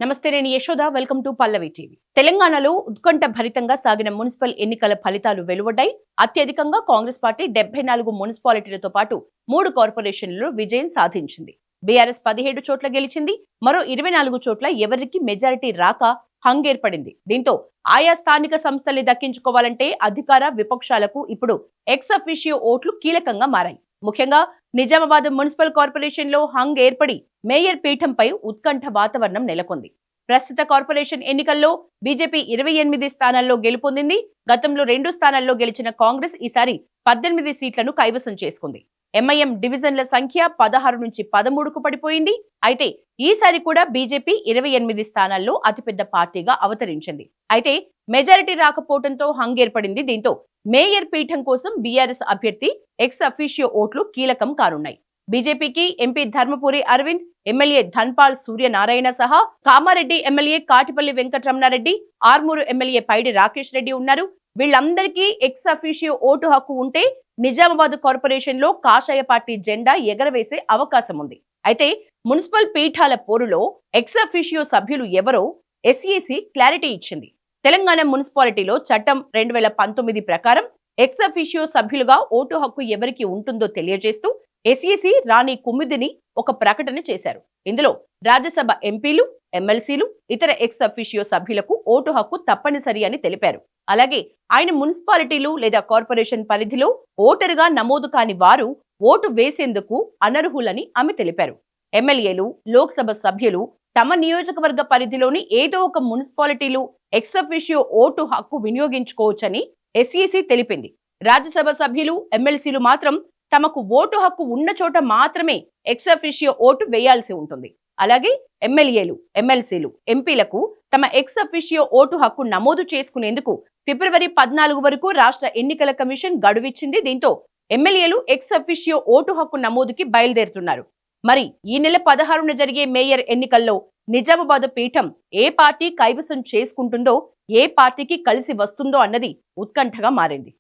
నమస్తే, నేను Yashoda. Welcome to Pallavi TV. తెలంగాణలో ఉత్కంఠ భరితంగా సాగిన మున్సిపల్ ఎన్నికల ఫలితాలు వెలువడ్డాయి. అత్యధికంగా కాంగ్రెస్ పార్టీ 74 మున్సిపాలిటీలతో పాటు 3 కార్పొరేషన్లలో విజయం సాధించింది. బీఆర్ఎస్ 17 చోట్ల గెలిచింది. మరో 24 చోట్ల ఎవరికి మెజారిటీ రాక హంగేర్పడింది. దీంతో ఆయా స్థానిక సంస్థల్ని దక్కించుకోవాలంటే అధికార విపక్షాలకు ఇప్పుడు ఎక్స్ అఫీషియో ఓట్లు కీలకంగా మారాయి. ముఖ్యంగా నిజామాబాద్ మున్సిపల్ కార్పొరేషన్ లో హంగ్ ఏర్పడి మేయర్ పీఠంపై ఉత్కంఠ వాతావరణం నెలకొంది. ప్రస్తుత కార్పొరేషన్ ఎన్నికల్లో బీజేపీ 28 స్థానాల్లో గెలుపొందింది. గతంలో 2 స్థానాల్లో గెలిచిన కాంగ్రెస్ ఈసారి 18 సీట్లను కైవసం చేసుకుంది. ఎంఐఎం డివిజన్ల సంఖ్య 16 నుంచి 13కు పడిపోయింది. అయితే ఈసారి కూడా బీజేపీ 28 స్థానాల్లో అతిపెద్ద పార్టీగా అవతరించింది. అయితే మెజారిటీ రాకపోవడంతో హంగేర్పడింది. దీంతో మేయర్ పీఠం కోసం బీఆర్ఎస్ అభ్యర్థి ఎక్స్ అఫీషియో ఓట్లు కీలకం కానున్నాయి. బీజేపీకి ఎంపీ ధర్మపురి అరవింద్, ఎమ్మెల్యే ధన్పాల్ సూర్యనారాయణ సహా కామారెడ్డి ఎమ్మెల్యే కాటిపల్లి వెంకటరమణారెడ్డి, ఆర్మూరు ఎమ్మెల్యే పైడి రాకేష్ రెడ్డి ఉన్నారు. వీళ్ళందరికీ ఎక్స్ అఫీషియో ఓటు హక్కు ఉంటే నిజామాబాద్ కార్పొరేషన్ లో కాషాయ పార్టీ జెండా ఎగరవేసే అవకాశం ఉంది. అయితే మున్సిపల్ పీఠాల పోరులో ఎక్స్ అఫీషియో సభ్యులు ఎవరో ఎస్ఈసి క్లారిటీ ఇచ్చింది. తెలంగాణ మున్సిపాలిటీలో చట్టం 2019 ప్రకారం ఎక్స్ అఫీషియో సభ్యులుగా ఓటు హక్కు ఎవరికి ఉంటుందో తెలియజేస్తూ ఎస్ఈసి రాణి కుమ్మిదిని ఒక ప్రకటన చేశారు. ఇందులో రాజ్యసభ ఎంపీలు, ఎమ్మెల్సీలు, ఇతర ఎక్స్ అఫీషియో సభ్యులకు ఓటు హక్కు తప్పనిసరి అని తెలిపారు. అలాగే ఆయన మున్సిపాలిటీలు లేదా కార్పొరేషన్ పరిధిలో ఓటరుగా నమోదు కాని వారు ఓటు వేసేందుకు అనర్హులని ఆమె తెలిపారు. ఎమ్మెల్యేలు, లోక్సభ సభ్యులు తమ నియోజకవర్గ పరిధిలోని ఏదో ఒక మున్సిపాలిటీలు ఎక్స్ అఫీషియో ఓటు హక్కు వినియోగించుకోవచ్చని ఎస్ఈసి తెలిపింది. రాజ్యసభ సభ్యులు, ఎమ్మెల్సీలు మాత్రం తమకు ఓటు హక్కు ఉన్న చోట మాత్రమే ఎక్స్ అఫీషియో ఓటు వేయాల్సి ఉంటుంది. అలాగే ఎమ్మెల్యేలు, ఎమ్మెల్సీలు, ఎంపీలకు తమ ఎక్స్ అఫీషియో ఓటు హక్కు నమోదు చేసుకునేందుకు ఫిబ్రవరి 14 వరకు రాష్ట్ర ఎన్నికల కమిషన్ గడువిచ్చింది. దీంతో ఎమ్మెల్యేలు ఎక్స్ అఫీషియో ఓటు హక్కు నమోదుకి బయలుదేరుతున్నారు. మరి ఈ నెల 16న జరిగే మేయర్ ఎన్నికల్లో నిజామాబాద్ పీఠం ఏ పార్టీ కైవసం చేసుకుంటుందో, ఏ పార్టీకి కలిసి వస్తుందో అన్నది ఉత్కంఠగా మారింది.